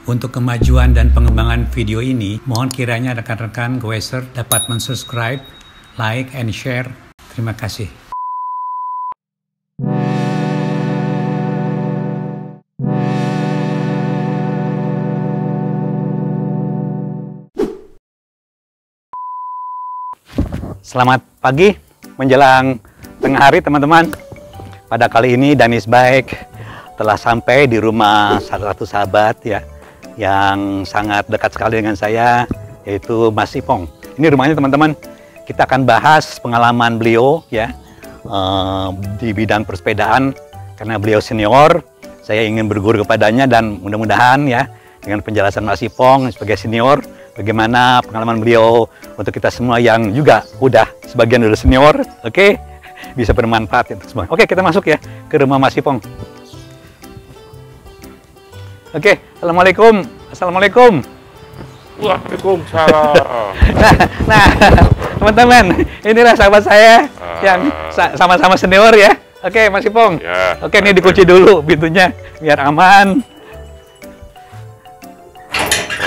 Untuk kemajuan dan pengembangan video ini, mohon kiranya rekan-rekan Goeser dapat mensubscribe, like, and share. Terima kasih. Selamat pagi menjelang tengah hari teman-teman. Pada kali ini Danis Bike telah sampai di rumah salah satu sahabat ya yang sangat dekat sekali dengan saya, yaitu Mas Ipong. Ini rumahnya teman-teman. Kita akan bahas pengalaman beliau ya di bidang persepedaan karena beliau senior. Saya ingin berguru kepadanya dan mudah-mudahan ya dengan penjelasan Mas Ipong sebagai senior, bagaimana pengalaman beliau untuk kita semua yang juga udah sebagian dari senior, oke? Bisa bermanfaat untuk semua. Oke, kita masuk ya ke rumah Mas Ipong. Oke, Assalamualaikum. Assalamualaikum. Waalaikumsalam. Nah, teman-teman, inilah sahabat saya yang sama-sama senior ya. Oke, Mas Ipong. Ya, oke, ini dikunci dulu pintunya biar aman.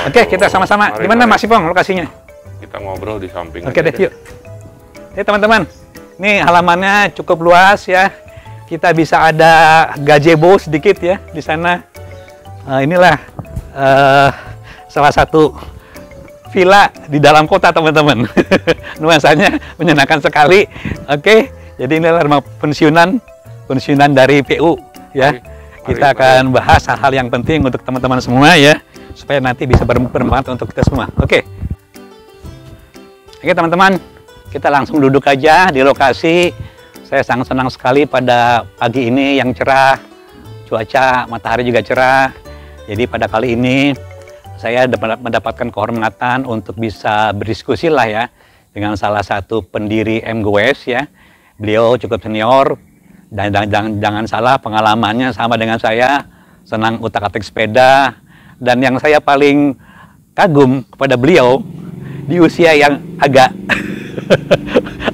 Oke, kita sama-sama. Di mana Mas Ipong lokasinya? Kita ngobrol di samping. Oke deh, yuk. Teman-teman, ini halamannya cukup luas ya. Kita bisa ada gazebo sedikit ya di sana. Inilah salah satu villa di dalam kota teman-teman. Nuansanya menyenangkan sekali. Oke, jadi inilah rumah pensiunan dari PU ya. Kita akan bahas hal-hal yang penting untuk teman-teman semua ya, supaya nanti bisa bermanfaat untuk kita semua. Oke, teman-teman, kita langsung duduk aja di lokasi. Saya sangat senang sekali pada pagi ini yang cerah, cuaca matahari juga cerah. Jadi pada kali ini saya mendapatkan kehormatan untuk bisa berdiskusi lah ya dengan salah satu pendiri MGOES ya. Beliau cukup senior dan jangan salah pengalamannya sama dengan saya, senang utak-atik sepeda, dan yang saya paling kagum kepada beliau di usia yang agak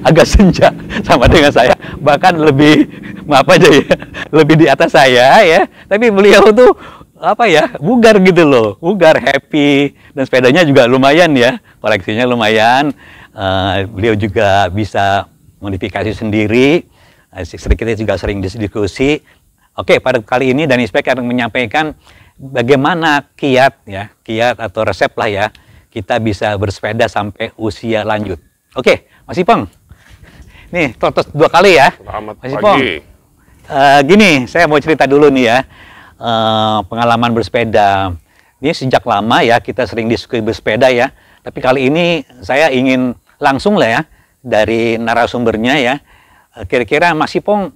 agak senja sama dengan saya, bahkan lebih maaf aja ya, lebih di atas saya ya. Tapi beliau tuh apa ya, bugar gitu loh, bugar, happy, dan sepedanya juga lumayan ya, koleksinya lumayan. Beliau juga bisa modifikasi sendiri, sedikitnya juga sering diskusi. Oke, pada kali ini Danis Bike akan menyampaikan bagaimana kiat atau resep lah ya, kita bisa bersepeda sampai usia lanjut. Oke, Mas Ipong, nih totos 2 kali ya. Selamat Mas Ipong, pagi. gini, saya mau cerita dulu nih ya. Pengalaman bersepeda ini sejak lama ya kita sering diskusi bersepeda ya, tapi kali ini saya ingin langsung lah ya dari narasumbernya ya, kira-kira Mas Ipong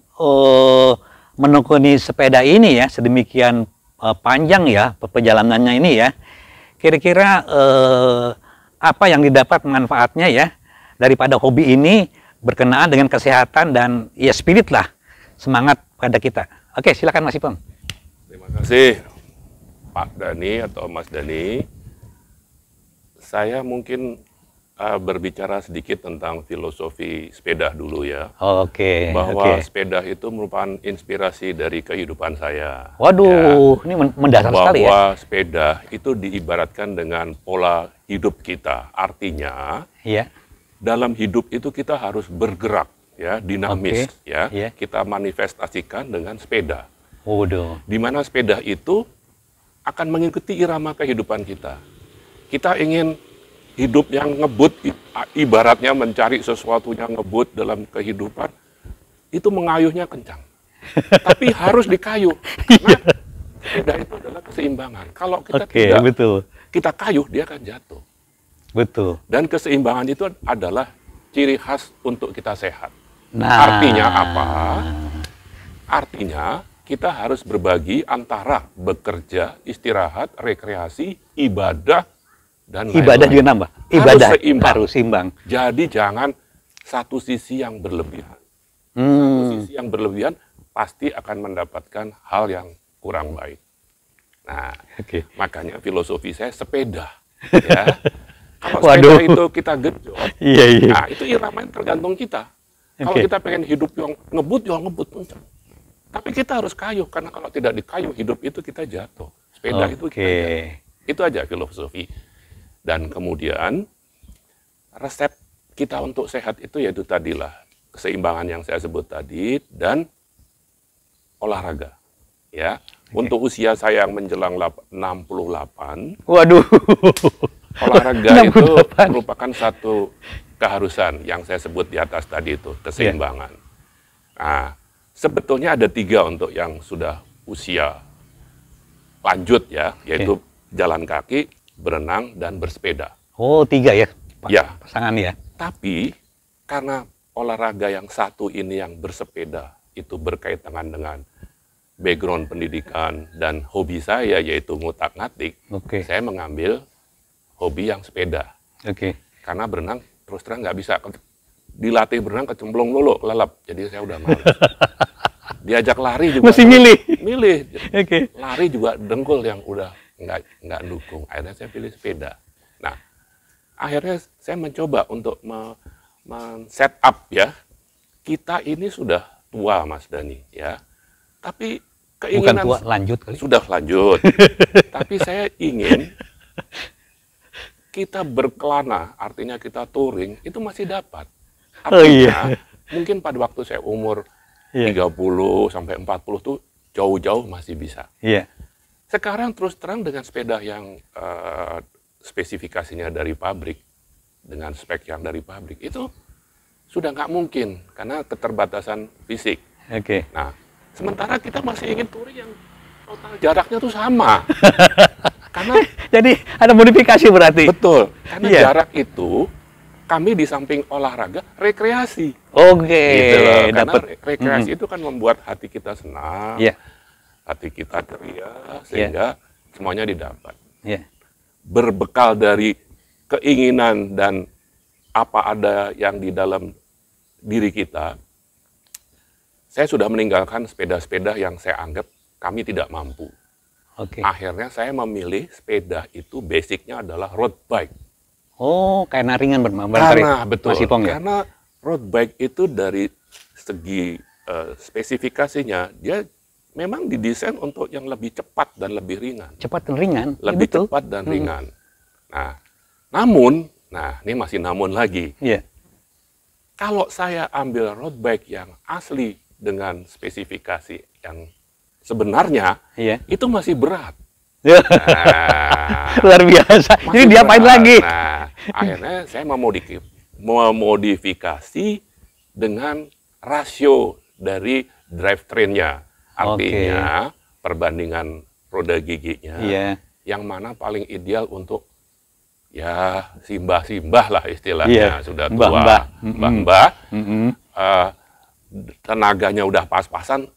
menekuni sepeda ini ya sedemikian panjang ya perjalanannya ini ya, kira-kira apa yang didapat manfaatnya ya daripada hobi ini berkenaan dengan kesehatan dan ya spirit lah, semangat pada kita. Oke, silakan Mas Ipong. Terima kasih Pak Dani atau Mas Dani. Saya mungkin berbicara sedikit tentang filosofi sepeda dulu ya. Oke. Bahwa sepeda itu merupakan inspirasi dari kehidupan saya. Waduh, ya. Ini mendasar sekali ya. Bahwa sepeda itu diibaratkan dengan pola hidup kita. Artinya, ya, dalam hidup itu kita harus bergerak ya, dinamis ya. Kita manifestasikan dengan sepeda. Waduh. Di mana sepeda itu akan mengikuti irama kehidupan kita. Kita ingin hidup yang ngebut, ibaratnya mencari sesuatu yang ngebut dalam kehidupan, itu mengayuhnya kencang. Tapi harus dikayuh, karena sepeda itu adalah keseimbangan. Kalau kita kita kayuh, dia akan jatuh. Betul. Dan keseimbangan itu adalah ciri khas untuk kita sehat. Nah. Artinya apa? Artinya kita harus berbagi antara bekerja, istirahat, rekreasi, ibadah, dan lain-lain. Ibadah juga nambah. Ibadah harus seimbang. Jadi jangan satu sisi yang berlebihan. Satu sisi yang berlebihan pasti akan mendapatkan hal yang kurang baik. Nah, makanya filosofi saya sepeda. Ya. Kalau sepeda itu kita genjot, nah itu irama yang tergantung kita. Kalau kita pengen hidup yang ngebut, kencang. Tapi kita harus kayuh, karena kalau tidak dikayuh, hidup itu kita jatuh. Sepeda itu kita jatuh. Itu aja filosofi. Dan kemudian resep kita untuk sehat itu yaitu tadilah keseimbangan yang saya sebut tadi dan olahraga. Ya, untuk usia saya yang menjelang 68, Waduh. olahraga itu 68. merupakan satu keharusan yang saya sebut di atas tadi itu, keseimbangan. Nah, sebetulnya ada 3 untuk yang sudah usia lanjut ya, yaitu jalan kaki, berenang, dan bersepeda. Oh, 3 ya? Ya. Pasangan ya? Tapi karena olahraga yang satu ini yang bersepeda itu berkaitan dengan background pendidikan dan hobi saya yaitu ngutak-ngatik, saya mengambil hobi yang sepeda. Karena berenang terus terang nggak bisa dilatih berenang kecemplung lulu, kelelap. Jadi saya udah malas. Diajak lari juga masih milih. Lari juga dengkul yang udah nggak dukung. Akhirnya saya pilih sepeda. Nah, akhirnya saya mencoba untuk men-set up ya. Kita ini sudah tua, Mas Dani, ya. Tapi keinginan bukan tua, lanjut kali. Sudah lanjut. Tapi saya ingin kita berkelana, artinya kita touring, itu masih dapat. Artinya, mungkin pada waktu saya umur 30 sampai 40 tuh jauh-jauh masih bisa. Sekarang terus terang dengan sepeda yang spesifikasinya dari pabrik, dengan spek yang dari pabrik, itu sudah nggak mungkin karena keterbatasan fisik. Nah, sementara kita masih ingin touring yang total jaraknya tuh sama. Karena jadi ada modifikasi berarti. Betul. Karena jarak itu kami di samping olahraga rekreasi. Gitu loh. Karena rekreasi itu kan membuat hati kita senang, hati kita ceria, sehingga semuanya didapat. Berbekal dari keinginan dan apa ada yang di dalam diri kita, saya sudah meninggalkan sepeda-sepeda yang saya anggap kami tidak mampu. Akhirnya saya memilih sepeda itu basicnya adalah road bike. Oh, kayak ringan Karena betul. Karena road bike itu dari segi spesifikasinya dia memang didesain untuk yang lebih cepat dan lebih ringan. Cepat dan ringan. Lebih cepat dan ringan. Nah, namun, ini masih namun lagi. Kalau saya ambil road bike yang asli dengan spesifikasi yang sebenarnya itu masih berat. Luar biasa. Jadi diapain lagi? Nah, akhirnya saya memodifikasi dengan rasio dari drivetrain-nya. Artinya perbandingan roda giginya yang mana paling ideal untuk ya simbah-simbah lah istilahnya. Sudah tua, mbah-mbah, tenaganya udah pas-pasan,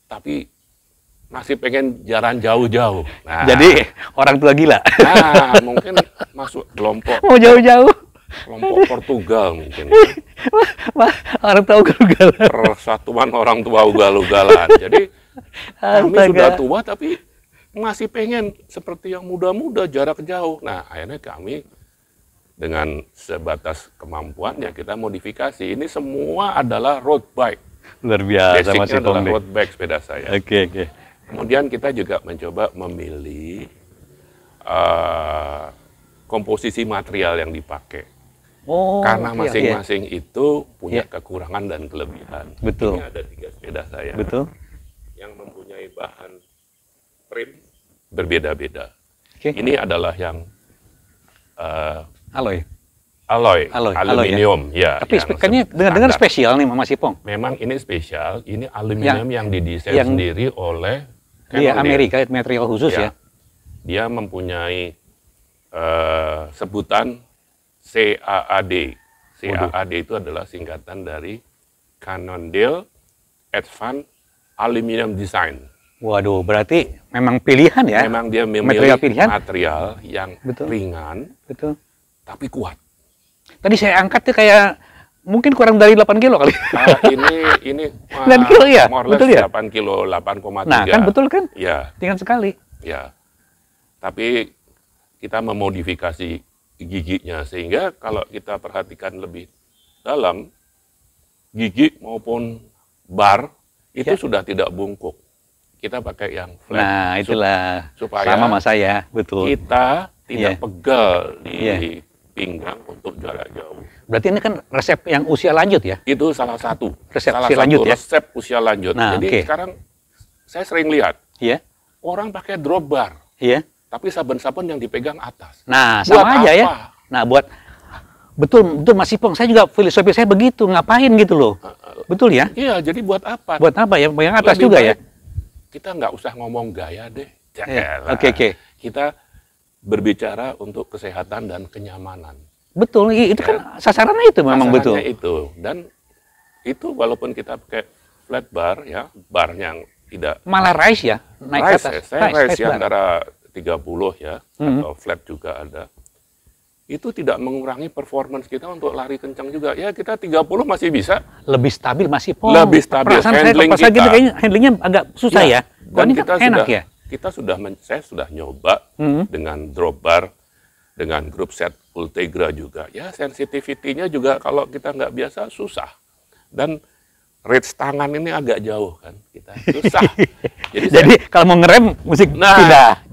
tapi masih pengen jalan jauh-jauh. Nah, jadi orang tua gila. Nah, mungkin masuk kelompok. Mau jauh-jauh. Kelompok Portugal mungkin. Orang tua ugal-ugalan. Persatuan orang tua ugal-ugalan. Jadi kami sudah tua tapi masih pengen seperti yang muda-muda jarak jauh. Nah, akhirnya kami dengan sebatas kemampuan ya kita modifikasi. Ini semua adalah road bike. Luar biasa. Basicnya adalah road bike sepeda saya. Oke. Kemudian kita juga mencoba memilih komposisi material yang dipakai. Karena masing-masing itu punya kekurangan dan kelebihan. Betul. Ini ada 3 sepeda saya. Betul. Yang mempunyai bahan frame berbeda-beda. Ini adalah yang alloy aluminium ya. Tapi spekannya dengar spesial nih Mas Ipong. Memang ini spesial, ini aluminium yang didesain sendiri oleh Amerika, material khusus ya. Dia mempunyai sebutan CAAD. CAAD itu adalah singkatan dari Cannondale Advanced Aluminium Design. Waduh, berarti memang pilihan ya? Memang dia memilih material yang ringan, tapi kuat. Tadi saya angkat tuh kayak mungkin kurang dari 8 kilo kali. Ini 9 kilo ya? Betul ya? 8 kilo, 8,3. Nah, kan betul kan? Ya. Ringan sekali. Ya. Tapi kita memodifikasi giginya sehingga kalau kita perhatikan lebih dalam, gigi maupun bar itu sudah tidak bungkuk. kita pakai yang flat. Nah, itulah supaya sama mas saya, betul. Kita Iya. tidak pegal di Iya. pinggang untuk jarak jauh. Berarti ini kan resep yang usia lanjut ya? Itu salah satu Resep usia lanjut ya? resep usia lanjut. Nah, Jadi oke. sekarang saya sering lihat Iya, orang pakai drop bar, iya. tapi saben-saben yang dipegang atas. Nah, Buat sama aja ya. apa? Nah, betul Mas Ipong, saya juga filosofi saya begitu, ngapain gitu loh. Betul ya? Iya, jadi buat apa? Buat apa ya? Yang atas Lebih juga ya? baik kita nggak usah ngomong gaya deh. Iya, Jaelah. oke. Kita berbicara untuk kesehatan dan kenyamanan. Betul, itu kan sasarannya itu memang betul. Masalahnya itu. Dan itu walaupun kita pakai flat bar ya, bar yang tidak Malah rise ya, naik ke rise, atas. saya rise ya, bar. antara 30 ya, atau flat juga ada. Itu tidak mengurangi performance kita untuk lari kencang juga. Ya kita 30 masih bisa. Lebih stabil Mas Ipong. Lebih stabil, Perasaan saya handling pas lagi kita. kayaknya handlingnya agak susah ya. Kalau Dan ini kita kan enak sudah, ya. saya sudah nyoba dengan drop bar, dengan grup set Ultegra juga. Ya sensitivity-nya juga kalau kita nggak biasa susah. Dan reach tangan ini agak jauh kan, kita susah. Jadi kalau mau ngerem musik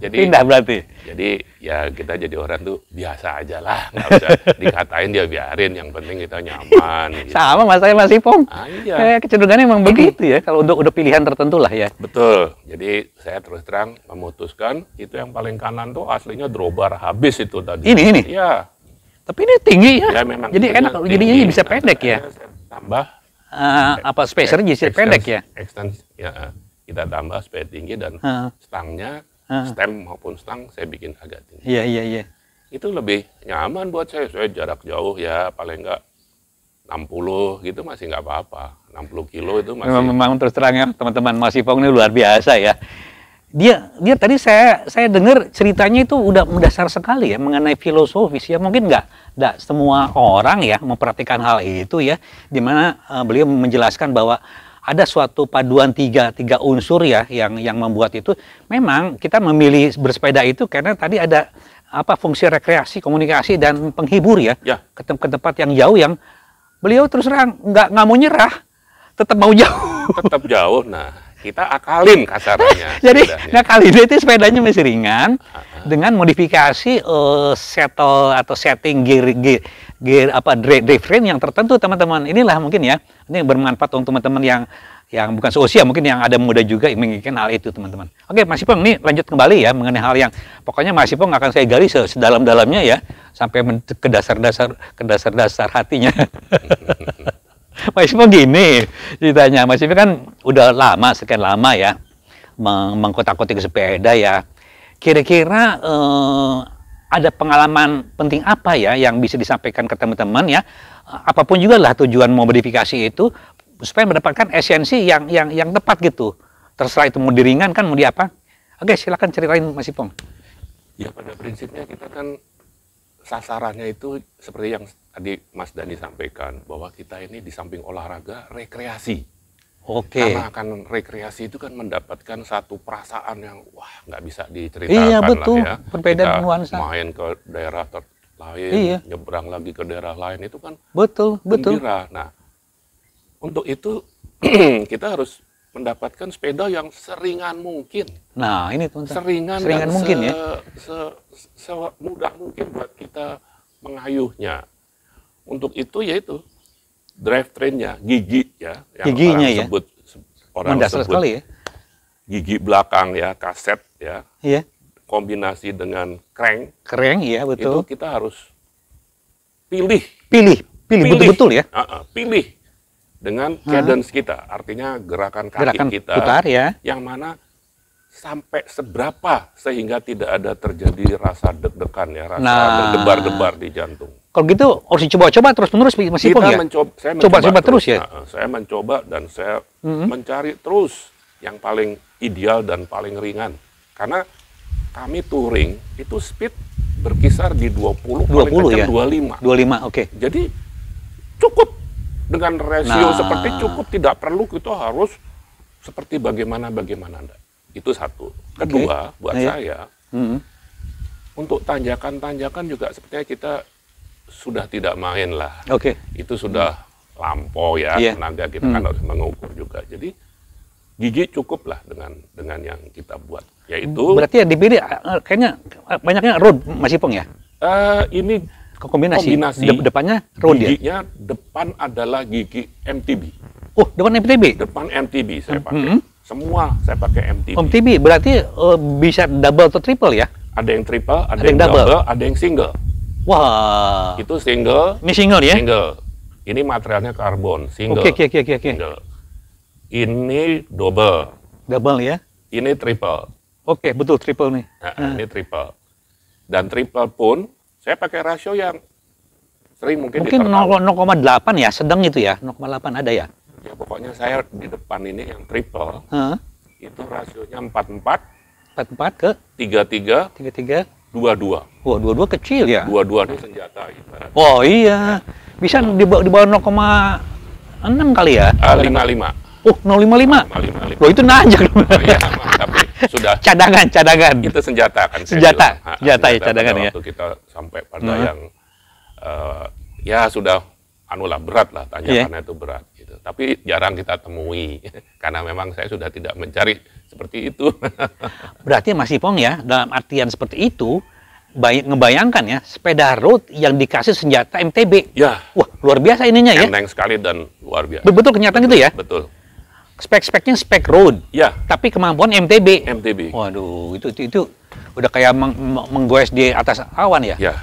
pindah berarti. Jadi ya kita jadi orang tuh biasa aja lah, nggak usah dikatain dia biarin. Yang penting kita nyaman. Gitu. Sama mas saya Mas Ipong. Iya. Kecenderungannya memang begitu ya. Kalau udah pilihan tertentu lah ya. Betul. Jadi saya terus terang memutuskan itu yang paling kanan tuh aslinya drawbar habis itu tadi. Ini. Iya. Tapi ini tinggi ya. Ya memang. Jadi enak kalau jadinya bisa pendek ya. Saya tambah. Spacernya jadi pendek ya. Extend, ya. Kita tambah supaya tinggi dan stangnya, stem maupun stang saya bikin agak tinggi. Iya. Itu lebih nyaman buat saya. Saya jarak jauh ya paling enggak 60 gitu masih nggak apa-apa. 60 kilo itu masih. Memang terus terang ya teman-teman, Mas Ipong ini luar biasa ya. Dia tadi saya dengar ceritanya itu udah mendasar sekali ya mengenai filosofis ya. Mungkin nggak semua orang ya memperhatikan hal itu ya. Dimana beliau menjelaskan bahwa ada suatu paduan tiga unsur ya yang membuat itu. Memang kita memilih bersepeda itu karena tadi ada fungsi rekreasi, komunikasi dan penghibur ya. Ke tempat yang jauh yang beliau terus terang nggak mau nyerah, tetap mau jauh. Tetap jauh. Nah, kita akalin kasarannya. Jadi ngakali itu sepedanya masih ringan dengan modifikasi setting gear drivetrain yang tertentu teman-teman. Inilah mungkin ya, ini bermanfaat untuk teman-teman yang bukan seusia, mungkin yang ada muda juga yang menginginkan hal itu teman-teman. Oke Mas Ipong, ini lanjut kembali ya mengenai hal yang pokoknya Mas Ipong akan saya gali sedalam-dalamnya ya sampai ke dasar hatinya. Mas Ipong gini ceritanya, Mas Ipong kan udah sekian lama ya mengkotak-kotik sepeda ya. Kira-kira ada pengalaman penting apa ya yang bisa disampaikan ke teman-teman ya? Apapun juga lah tujuan modifikasi itu supaya mendapatkan esensi yang tepat gitu. Terserah itu mau diringan kan mau di apa? Oke, silakan ceritain Mas Ipong. Ya pada prinsipnya kita kan sasarannya itu seperti yang tadi Mas Dani sampaikan, bahwa kita ini di samping olahraga, rekreasi. Oke. Karena akan rekreasi itu kan mendapatkan satu perasaan yang nggak bisa diceritakan. Iya betul, lah ya. perbedaan Kita nuansa. main ke daerah lain, nyebrang lagi ke daerah lain itu kan betul. gembira. Nah, untuk itu kita harus mendapatkan sepeda yang seringan mungkin. Nah, ini teman-teman. Seringan mungkin ya. Semudah mungkin buat kita mengayuhnya. Untuk itu yaitu drivetrain-nya, gigi ya, yang giginya orang mendasar sebut sekali ya. Gigi belakang ya, kaset ya. Iya. Kombinasi dengan crank. Keren ya, betul. Itu kita harus pilih betul-betul ya. Pilih dengan cadence kita, artinya gerakan kaki kita putar ya. Yang mana sampai seberapa sehingga tidak ada terjadi rasa deg-degan ya, rasa berdebar-debar di jantung. Kalau gitu harus dicoba-coba terus-menerus Mas Ipong ya? Saya mencoba terus ya? Saya mencoba dan saya mencari terus yang paling ideal dan paling ringan. Karena kami touring itu speed berkisar di 20 paling kencang ya? 25. Oke. Jadi cukup dengan rasio seperti cukup, tidak perlu kita harus seperti bagaimana enggak. Itu satu. Kedua, buat saya untuk tanjakan-tanjakan juga sepertinya kita sudah tidak main lah. Oke. Itu sudah lampau ya, tenaga kita kan harus mengukur juga. Jadi gigi cukup lah dengan yang kita buat. Yaitu Berarti yang dipilih kayaknya banyaknya road Mas Ipong ya? ini Kombinasi. kombinasi. Depannya road ya? Giginya depan adalah gigi MTB. Oh, depan MTB. Depan MTB saya pakai. Semua saya pakai MTB. MTB berarti bisa double atau triple ya? Ada yang triple, ada Ada yang yang double. double, ada yang single. Wah. Itu single, Ini single ya? single. Ini materialnya karbon, single. Oke. Single. Ini double, Double ya? ini triple. Oke, betul triple nih. Nah, ini triple. Dan triple pun saya pakai rasio yang sering mungkin Mungkin ditertawa. 0,8 ya, sedang itu ya, 0,8 ada ya? Ya pokoknya saya di depan ini yang triple Heeh. itu rasionya 44, 44 ke 33, 33. 22. Wah, dua-dua kecil ya? 22 ini senjata ibarat. Oh iya, bisa di bawah 0,6 kali ya? 55. Oh, 0,55. 55. Loh, itu najak. Iya, tapi sudah cadangan. itu senjata kan saya Senjata. bilang. Ha, Senjata ya, pada cadangan ya. waktu kita sampai pada yang ya sudah anulah berat lah tanjakannya itu berat gitu. Tapi jarang kita temui karena memang saya sudah tidak mencari seperti itu. Berarti Mas Ipong ya, dalam artian seperti itu, ngebayangkan ya, sepeda road yang dikasih senjata MTB. Ya, Wah, luar biasa ininya ya. enteng sekali dan luar biasa. Betul kenyataan gitu ya. Betul. Spek-speknya spek road, Ya, tapi kemampuan MTB. MTB. Waduh, itu udah kayak menggoes di atas awan ya. Ya,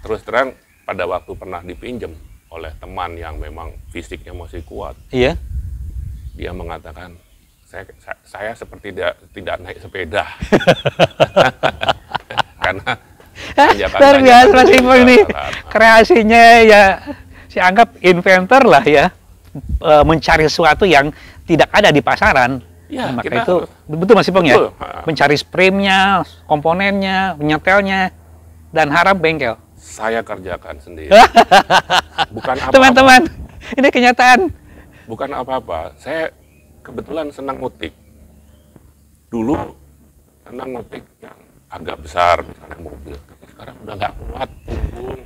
terus terang pada waktu pernah dipinjam oleh teman yang memang fisiknya masih kuat, Iya. dia mengatakan saya seperti tidak naik sepeda karena Luar biasa Mas Ipong ini. Kreasinya ya, saya anggap inventor lah ya. Mencari sesuatu yang tidak ada di pasaran. Ya, Maka kita itu betul Mas Ipong ya. betul. Mencari spremnya, komponennya, penyetelnya, dan harap bengkel. Saya kerjakan sendiri. Bukan apa-apa. Teman-teman, ini kenyataan. Bukan apa-apa. Saya kebetulan senang ngutik. Dulu senang ngutik yang agak besar, misalnya mobil. Tapi sekarang udah nggak kuat, punggung,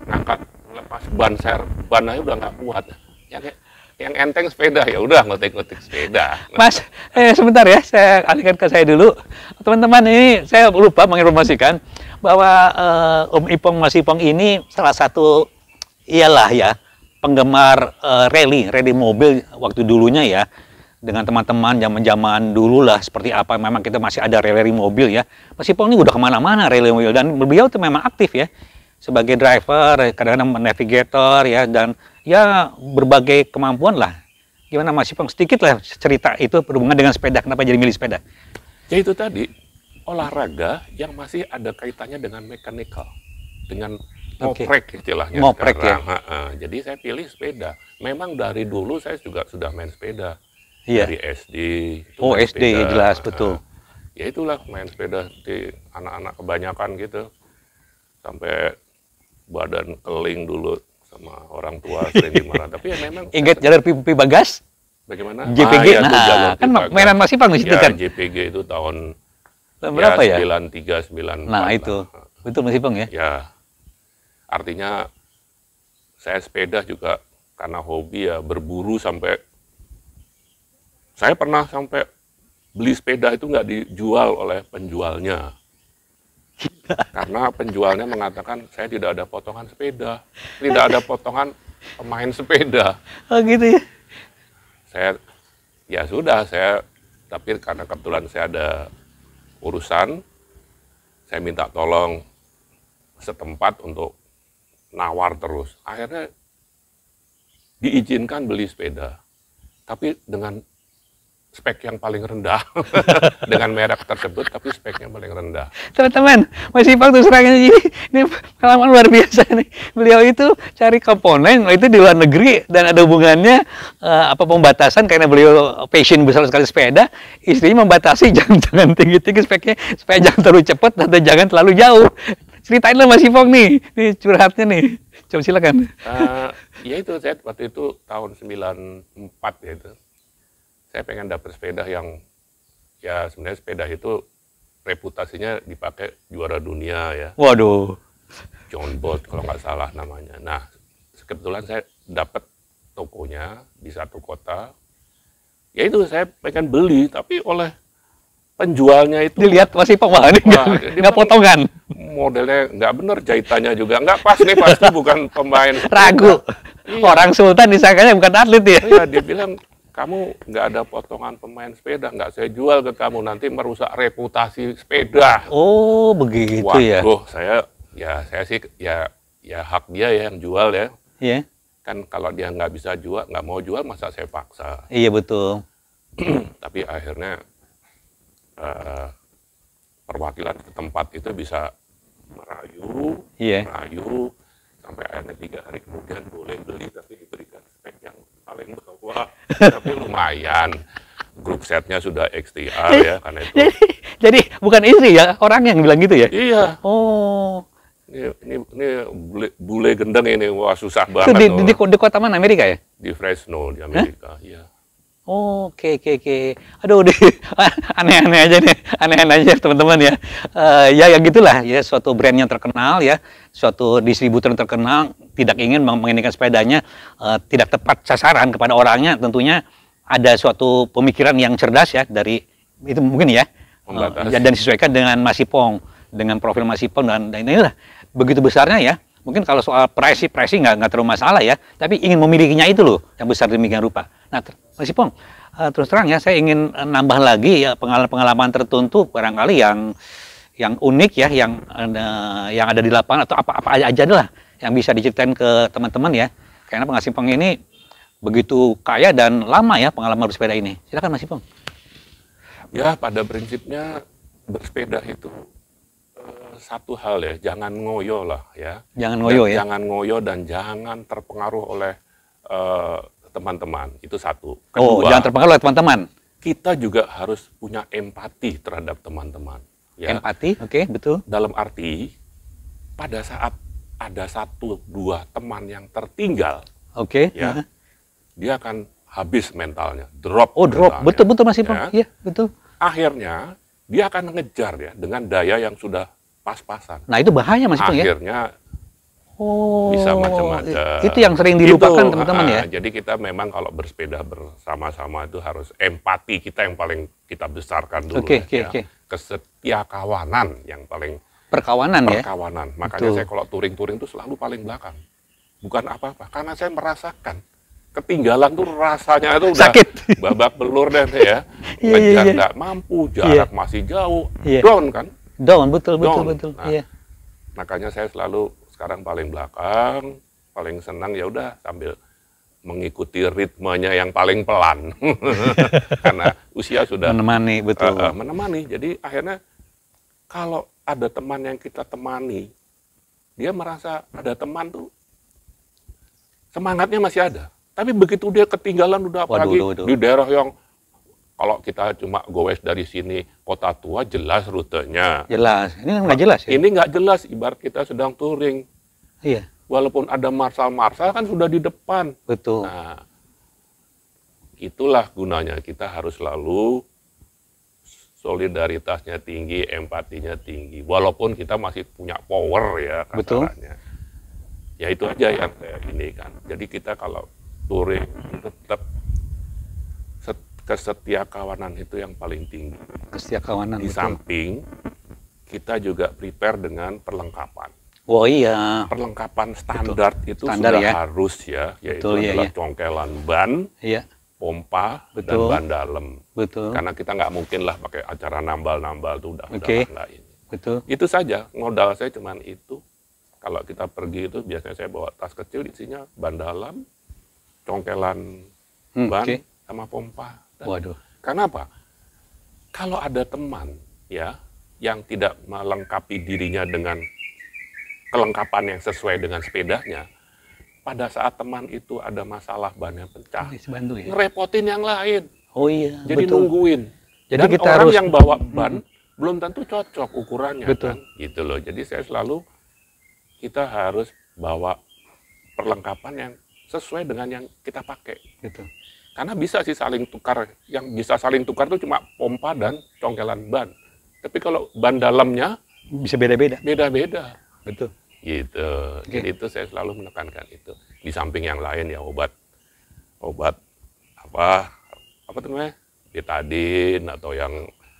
ngangkat, lepas ban aja udah nggak kuat. Yang enteng sepeda, ya udah ngutik-ngutik sepeda. Mas, sebentar ya, saya alihkan ke saya dulu. Teman-teman, ini saya lupa menginformasikan bahwa Om Ipong, Mas Ipong ini salah satu, iyalah ya, penggemar rally mobil waktu dulunya ya. Dengan teman-teman zaman-zaman dulu lah, seperti apa, memang kita masih ada rally mobil ya. Mas Ipong ini udah kemana-mana rally mobil, dan beliau tuh memang aktif ya. Sebagai driver, kadang-kadang navigator ya, dan ya berbagai kemampuan lah. Gimana Mas Ipong, sedikit lah cerita itu berhubungan dengan sepeda, kenapa jadi milih sepeda? Ya itu tadi, olahraga yang masih ada kaitannya dengan mekanikal, dengan ngoprek istilahnya Ngoprek sekarang. ya. Jadi saya pilih sepeda. Memang dari dulu saya juga sudah main sepeda. Iya. Dari SD. itu Oh main SD, sepeda. jelas, betul. Ya itulah main sepeda di anak-anak kebanyakan gitu. Sampai badan keling dulu sama orang tua sering dimarahin. Tapi ya memang Ingat jalur pipi bagas? bagaimana? JPG, ya, itu jalur kan pipa gas. mainan Mas Ipong di situ Ya, kan? JPG itu tahun Berapa ya? 93, 94 Nah lah. itu, betul Mas Ipong ya? Ya, artinya saya sepeda juga karena hobi ya, berburu sampai saya pernah sampai beli sepeda itu nggak dijual oleh penjualnya. Karena penjualnya mengatakan saya tidak ada potongan sepeda, tidak ada potongan pemain sepeda. Oh gitu ya? Ya sudah, tapi karena kebetulan saya ada urusan, saya minta tolong setempat untuk nawar terus. Akhirnya diizinkan beli sepeda, tapi dengan spek yang paling rendah, dengan merek tersebut, tapi speknya paling rendah. Teman-teman, Mas Ipong tuh serangan ini pengalaman luar biasa nih. Beliau itu cari komponen itu di luar negeri, dan ada hubungannya pembatasan karena beliau passion besar sekali sepeda. Istrinya membatasi jangan tinggi-tinggi speknya supaya jangan terlalu cepat atau jangan terlalu jauh. Ceritain lah Mas Ipong nih curhatnya nih. Coba silakan. Ya itu saya waktu itu tahun 94 ya itu. Saya pengen dapat sepeda yang, ya sebenarnya sepeda itu reputasinya dipakai juara dunia ya. Waduh. John Bolt kalau nggak salah namanya. Nah, kebetulan saya dapat tokonya di satu kota, Ya itu saya pengen beli, tapi oleh penjualnya itu Dilihat masih wah ini wah, nggak potongan. modelnya nggak bener, jahitannya juga nggak pas nih, pasti bukan pemain. Ragu. Iya. Orang Sultan disangkanya bukan atlet ya. Iya, dia bilang kamu nggak ada potongan pemain sepeda, nggak saya jual ke kamu, nanti merusak reputasi sepeda. Oh, begitu ya. Waduh, saya sih ya hak dia ya yang jual ya. Iya. Kan kalau dia nggak bisa jual, nggak mau jual, masa saya paksa. Iya betul. Tapi akhirnya perwakilan ke tempat itu bisa merayu, Iya. sampai akhirnya 3 hari kemudian boleh beli, tapi diberikan spek yang paling bawah. Tapi lumayan, grup setnya sudah XTR ya, karena itu. Jadi bukan istri ya, orang yang bilang gitu ya? Iya, Oh. ini bule gendeng ini, wah susah Itu banget. di kota mana, Amerika ya? Di Fresno, di Amerika. Iya. Oh, oke. Aduh, aneh-aneh aja nih, aneh-aneh aja teman-teman ya. Ya gitulah ya, suatu brand yang terkenal ya, suatu distributor yang terkenal tidak ingin menginginkan sepedanya tidak tepat sasaran kepada orangnya. Tentunya ada suatu pemikiran yang cerdas ya dari itu mungkin ya, dan disesuaikan dengan Masipong, dengan profil Masipong dan inilah begitu besarnya ya. Mungkin kalau soal pricing nggak terlalu masalah ya, tapi ingin memilikinya itu loh yang besar demikian rupa. Nah, Mas Ipong, terus terang ya, saya ingin nambah lagi ya pengalaman tertentu barangkali yang unik ya, yang ada di lapangan atau apa aja lah yang bisa diceritain ke teman-teman ya. Karena Mas Ipong ini begitu kaya dan lama ya pengalaman bersepeda ini. Silakan Mas Ipong. Ya, pada prinsipnya bersepeda itu satu hal ya, jangan ngoyo lah ya. Jangan ngoyo ya. Jangan ngoyo dan jangan terpengaruh oleh teman-teman. Itu satu. Kedua, jangan terpengaruh oleh teman-teman. Kita juga harus punya empati terhadap teman-teman. Ya. Empati, oke, betul. Dalam arti pada saat ada 1-2 teman yang tertinggal, oke, ya, dia akan habis mentalnya, drop. Oh, drop. mentalnya, Betul Mas Ipong. ya. Iya, betul. Akhirnya dia akan ngejar ya dengan daya yang sudah pas-pasan. Nah, itu bahaya Mas Ipong ya. Akhirnya Oh, bisa macam-macam. itu yang sering dilupakan teman-teman ya. Jadi kita memang kalau bersepeda bersama-sama itu harus empati kita yang paling kita besarkan dulu. Oke. Kesetiakawanan yang paling Perkawanan ya. perkawanan. Makanya Betul. saya kalau touring itu selalu paling belakang. Bukan apa-apa, karena saya merasakan ketinggalan tuh rasanya itu udah Sakit. babak belur deh ya. Iya. Ngejar nggak mampu, jarak masih jauh, down kan. Down, betul. Nah, Iya. Makanya saya selalu sekarang paling belakang, paling senang ya udah sambil mengikuti ritmenya yang paling pelan. Karena usia sudah Menemani, betul. menemani. Jadi akhirnya kalau ada teman yang kita temani, dia merasa ada teman tuh semangatnya masih ada. Tapi begitu dia ketinggalan udah apalagi di daerah yang kalau kita cuma gowes dari sini kota tua jelas rutenya. Jelas. Ini kan nggak jelas ya. Ini nggak jelas, ibarat kita sedang touring. Iya. Walaupun ada marsal-marsal kan sudah di depan. Betul. Nah, itulah gunanya kita harus selalu solidaritasnya tinggi, empatinya tinggi. Walaupun kita masih punya power ya kasarannya. Ya itu aja yang saya ini kan. Jadi kita kalau touring tetap kesetiakawanan itu yang paling tinggi. Kesetiakawanan. Di samping kita juga prepare dengan perlengkapan. Oh iya. Perlengkapan standar itu standar, sudah ya? harus ya, yaitu Betul, adalah iya. congkelan ban, Iya. pompa, dan Betul. ban dalam. Betul. Karena kita nggak mungkin lah pakai acara nambal-nambal itu udah nggak ini. Betul. Itu saja, modal saya cuman itu. Kalau kita pergi itu biasanya saya bawa tas kecil, isinya ban dalam, congkelan ban, sama pompa. Waduh. Karena apa? Kalau ada teman ya yang tidak melengkapi dirinya dengan kelengkapan yang sesuai dengan sepedanya, pada saat teman itu ada masalah bannya pecah, Bantu ya. ngerepotin yang lain. Oh iya. Jadi betul. nungguin. Jadi Dan kita orang harus yang bawa ban belum tentu cocok ukurannya. Betul. Kan? Gitu loh. Jadi saya selalu kita harus bawa perlengkapan yang sesuai dengan yang kita pakai. Gitu. Karena bisa sih saling tukar. Yang bisa saling tukar itu cuma pompa dan congkelan ban. Tapi kalau ban dalamnya bisa beda-beda. beda-beda. Betul. Gitu. Jadi itu saya selalu menekankan itu. Di samping yang lain ya obat apa apa tuh namanya, betadine atau yang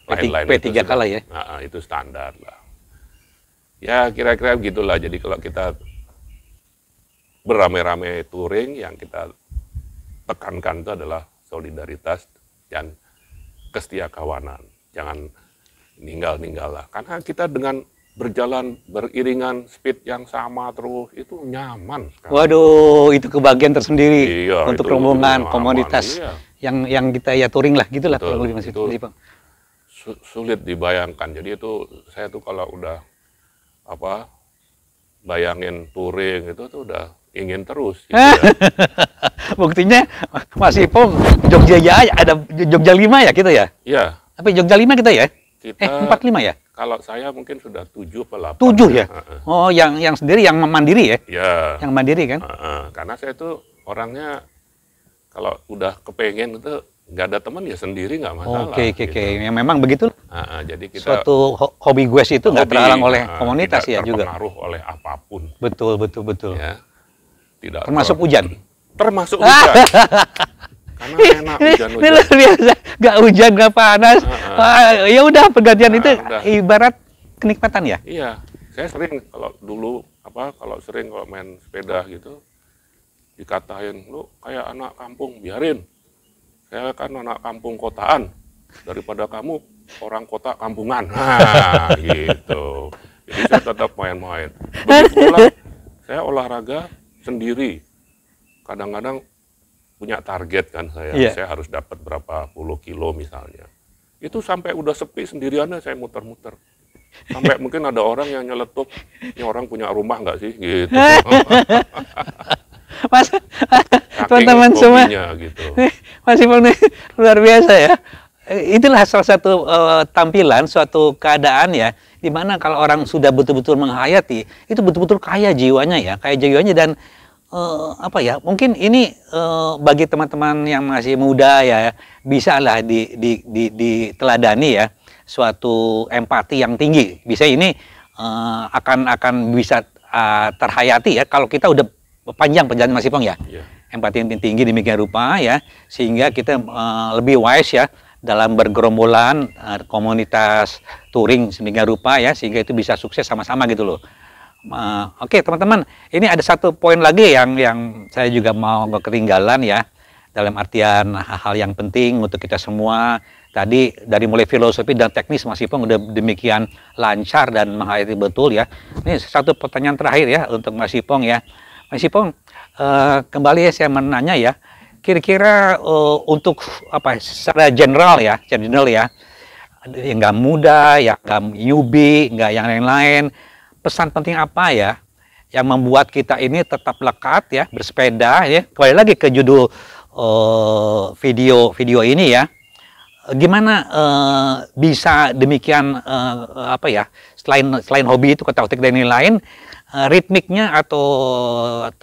P3 lain-lain P3 itu kalah ya. nah, itu standar lah. Ya kira-kira gitulah. Jadi kalau kita beramai-ramai touring, yang kita tekankan itu adalah solidaritas dan kesetiakawanan. Jangan ninggal-ninggal lah. Karena kita dengan berjalan beriringan speed yang sama terus itu nyaman sekali. Waduh, itu kebahagiaan tersendiri Iya, untuk itu rombongan, nyaman, komunitas iya. yang kita ya touring lah, gitulah Betul, kurang lebih Mas itu Ipong. sulit dibayangkan. Jadi itu saya tuh kalau udah apa bayangin touring itu tuh udah ingin terus. Gitu ya. Buktinya Mas Ipong Jogja ya ada Jogja 5 ya kita ya? Iya, Tapi Jogja 5 kita ya? kita 45 ya? kalau saya mungkin sudah 7 atau 8. 7 ya? Oh, yang sendiri yang mandiri ya? Ya. Yang mandiri kan? Karena saya tuh orangnya kalau udah kepengen itu nggak ada teman ya sendiri nggak masalah. Oke. gitu. Yang memang begitu. Jadi kita Suatu hobi gue itu nggak hobi, terhalang oleh komunitas tidak ya juga. terpengaruh oleh apapun. Betul. Ya. Tidak Termasuk hujan. Termasuk hujan. Karena enak Ini hujan-hujan. luar biasa, nggak hujan nggak panas. Ya udah pergantian itu udah. ibarat kenikmatan ya. Iya, saya sering kalau dulu kalau main sepeda gitu dikatain lu kayak anak kampung, biarin. Saya kan anak kampung kotaan, daripada kamu orang kota kampungan. Nah, gitu. Jadi saya tetap main-main. Begitu pula saya olahraga sendiri. Kadang-kadang punya target kan saya harus dapat berapa puluh kilo misalnya. Itu sampai udah sepi sendiriannya saya muter-muter. Sampai mungkin ada orang yang nyeletuk, ini orang punya rumah nggak sih? Gitu. Mas, Saking teman-teman semua, hobinya gitu. Mas Ipong nih luar biasa ya. Itulah salah satu tampilan, suatu keadaan ya, di mana kalau orang sudah betul-betul menghayati, itu betul-betul kaya jiwanya ya, kaya jiwanya dan apa ya, mungkin ini bagi teman-teman yang masih muda ya, bisa lah diteladani ya, suatu empati yang tinggi. Bisa ini akan bisa terhayati ya, kalau kita udah panjang perjalanan Mas Ipong ya. Iya. Empati yang tinggi demikian rupa ya, sehingga kita lebih wise ya dalam bergerombolan komunitas touring sedemikian rupa ya, sehingga itu bisa sukses sama-sama gitu loh. Oke teman-teman, ini ada satu poin lagi yang saya juga mau ketinggalan ya, dalam artian hal-hal yang penting untuk kita semua. Tadi dari mulai filosofi dan teknis Mas Ipong udah demikian lancar dan menghayati betul ya. Ini satu pertanyaan terakhir ya untuk Mas Ipong ya. Mas Ipong, kembali saya menanya ya, kira-kira untuk apa secara general ya, yang nggak muda, yang nggak newbie, nggak yang lain-lain, pesan penting apa ya yang membuat kita ini tetap lekat ya bersepeda ya. Kembali lagi ke judul video ini ya. Gimana bisa demikian apa ya, selain hobi itu kotak-kotak dan lain-lain, ritmiknya atau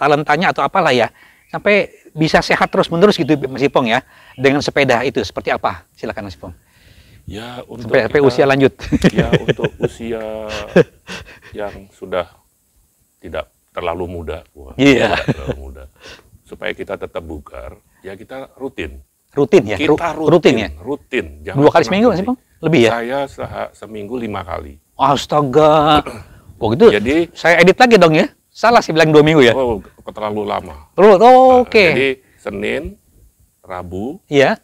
talentanya atau apalah ya, sampai bisa sehat terus-menerus gitu Mas Ipong ya, dengan sepeda itu seperti apa? Silakan Mas Ipong. Ya, untuk sampai usia lanjut. Ya, untuk usia yang sudah tidak terlalu muda, tidak terlalu muda, supaya kita tetap bugar, ya kita rutin. Rutin ya? Kita rutin ya? Rutin. Jangan 2 kali seminggu Mas Ipong? Lebih ya? Saya seminggu 5 kali. Astaga. Oh gitu, Jadi, saya edit lagi dong ya? Salah sih bilang 2 minggu ya? Oh, terlalu lama. Oke. Jadi, Senin, Rabu, Iya.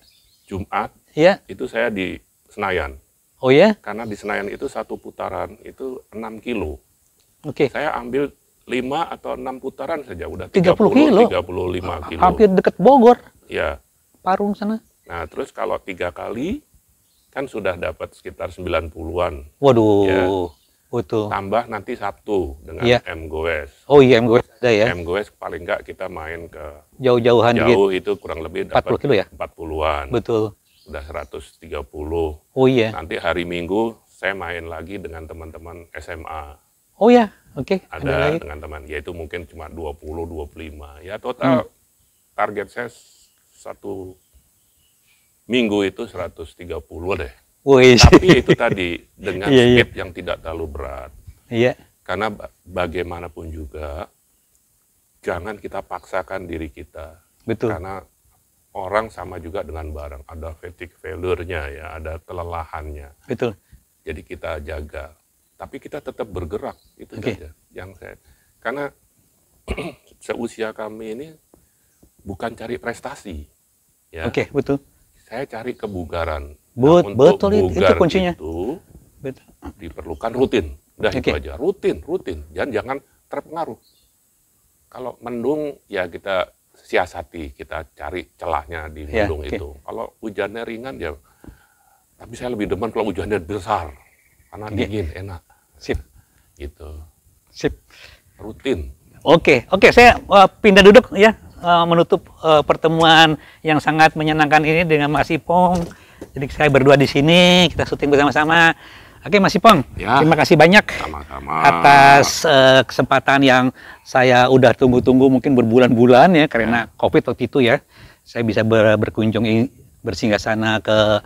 Jumat, Iya. itu saya di Senayan. Oh ya? Karena di Senayan itu satu putaran itu 6 kilo. Oke. Saya ambil 5 atau 6 putaran saja udah 30 kilo? 35 kilo. Hampir deket Bogor, Ya. Parung sana. Nah, terus kalau 3 kali kan sudah dapat sekitar 90-an. Waduh, Ya. betul. Tambah nanti Sabtu dengan Iya. M Goes. Oh iya, gue ada ya. M Goes paling enggak kita main ke Jauh-jauhan dikit. jauh itu kurang lebih 40 dapat kilo ya? 40-an. Betul. Udah 130. Oh iya. Nanti hari Minggu saya main lagi dengan teman-teman SMA. Oh ya, oke. Ada lagi. dengan teman, yaitu mungkin cuma 20, 25. Ya total target saya satu minggu itu 130 deh. Wih. Tapi itu tadi dengan Iya. speed yang tidak terlalu berat. Iya. Karena bagaimanapun juga jangan kita paksakan diri kita. Betul. Karena orang sama juga dengan barang, ada fatigue failure-nya ya, ada kelelahannya. Betul. Jadi kita jaga, tapi kita tetap bergerak, itu Oke. saja yang saya, karena seusia kami ini bukan cari prestasi, ya. Oke, betul. Saya cari kebugaran. Betul, itu bugar kuncinya. itu Betul. diperlukan rutin, udah itu Oke. aja, rutin, jangan terpengaruh. Kalau mendung ya kita siasati, kita cari celahnya di Ya, mendung oke. itu. Kalau hujannya ringan ya, tapi saya lebih demen kalau hujannya besar, karena Oke. dingin, enak, Sip. gitu. Sip. Rutin. Oke, saya pindah duduk ya, menutup pertemuan yang sangat menyenangkan ini dengan Mas Ipong. Jadi saya berdua di sini, kita syuting bersama-sama. Oke, Mas Ipong, Ya. terima kasih banyak Sama-sama. atas kesempatan yang saya udah tunggu-tunggu mungkin berbulan-bulan ya, karena COVID waktu itu ya. Saya bisa berkunjung, bersinggah sana ke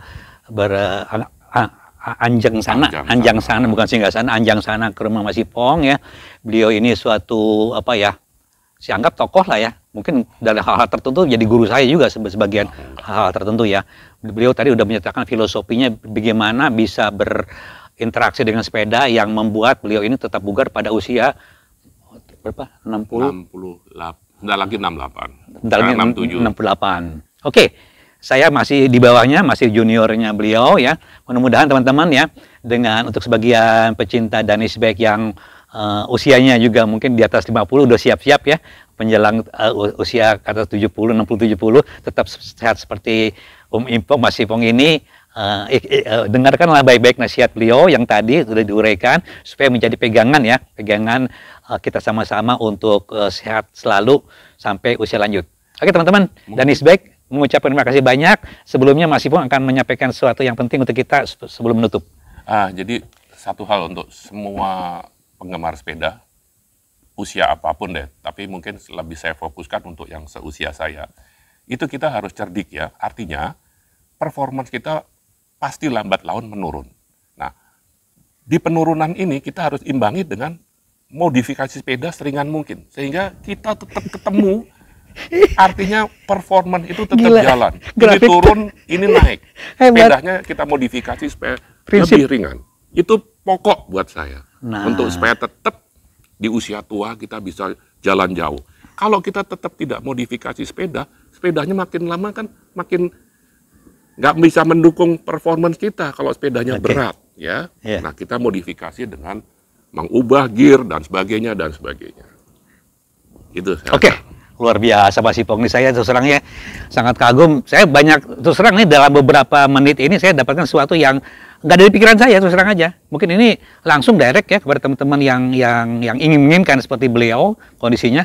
Anjang sana, bukan singgah sana, Anjang sana ke rumah Mas Ipong ya. Beliau ini suatu apa ya, saya anggap tokoh lah ya. Mungkin dari hal-hal tertentu jadi guru saya juga sebagian hal-hal tertentu ya. Beliau tadi udah menyatakan filosofinya bagaimana bisa berinteraksi dengan sepeda yang membuat beliau ini tetap bugar pada usia berapa? 60? 68, bentar lagi 68. Bentar lagi 67. 68. Oke. Saya masih di bawahnya, masih juniornya beliau ya. Mudah-mudahan teman-teman ya, dengan untuk sebagian pecinta Danish Bike yang usianya juga mungkin di atas 50 udah siap-siap ya, menjelang usia ke atas 70, 60, 70, tetap sehat seperti Ipong, Mas Ipong ini. Dengarkanlah baik-baik nasihat beliau yang tadi sudah diuraikan supaya menjadi pegangan ya, pegangan kita sama-sama untuk sehat selalu sampai usia lanjut. Oke teman-teman, Danish Bike mengucapkan terima kasih banyak. Sebelumnya Mas Ipong akan menyampaikan sesuatu yang penting untuk kita sebelum menutup. Jadi satu hal untuk semua penggemar sepeda, usia apapun deh, tapi mungkin lebih saya fokuskan untuk yang seusia saya. Itu kita harus cerdik ya, artinya performance kita pasti lambat laun menurun. Nah, di penurunan ini kita harus imbangi dengan modifikasi sepeda seringan mungkin, sehingga kita tetap ketemu. Artinya performance itu tetap Gila. jalan. Ini Grafik. turun, ini naik. Hebat. Sepedanya kita modifikasi supaya Prinsip. lebih ringan. Itu pokok buat saya. Nah. Untuk supaya tetap di usia tua kita bisa jalan jauh. Kalau kita tetap tidak modifikasi sepeda, sepedanya makin lama kan makin nggak bisa mendukung performance kita kalau sepedanya Oke. berat. Ya. Iya. Nah, kita modifikasi dengan mengubah gear dan sebagainya dan sebagainya. Itu saya Oke, rasa. luar biasa Mas Ipong nih, saya terus terang ya sangat kagum. Saya banyak terus terang nih dalam beberapa menit ini saya dapatkan sesuatu yang nggak dari pikiran saya terus terang aja. Mungkin ini langsung direct ya kepada teman-teman yang menginginkan seperti beliau kondisinya,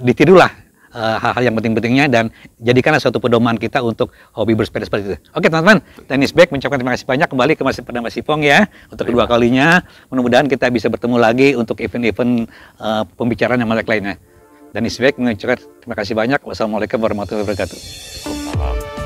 ditirulah hal-hal yang penting-pentingnya dan jadikanlah suatu pedoman kita untuk hobi bersepeda seperti itu. Oke teman-teman, Danish Bike mengucapkan terima kasih banyak kembali ke Mas Ipong ya untuk kedua kalinya. Mudah-mudahan kita bisa bertemu lagi untuk event-event pembicaraan yang menarik lainnya. Danish Bike mengucapkan terima kasih banyak. Wassalamualaikum warahmatullahi wabarakatuh. Salam.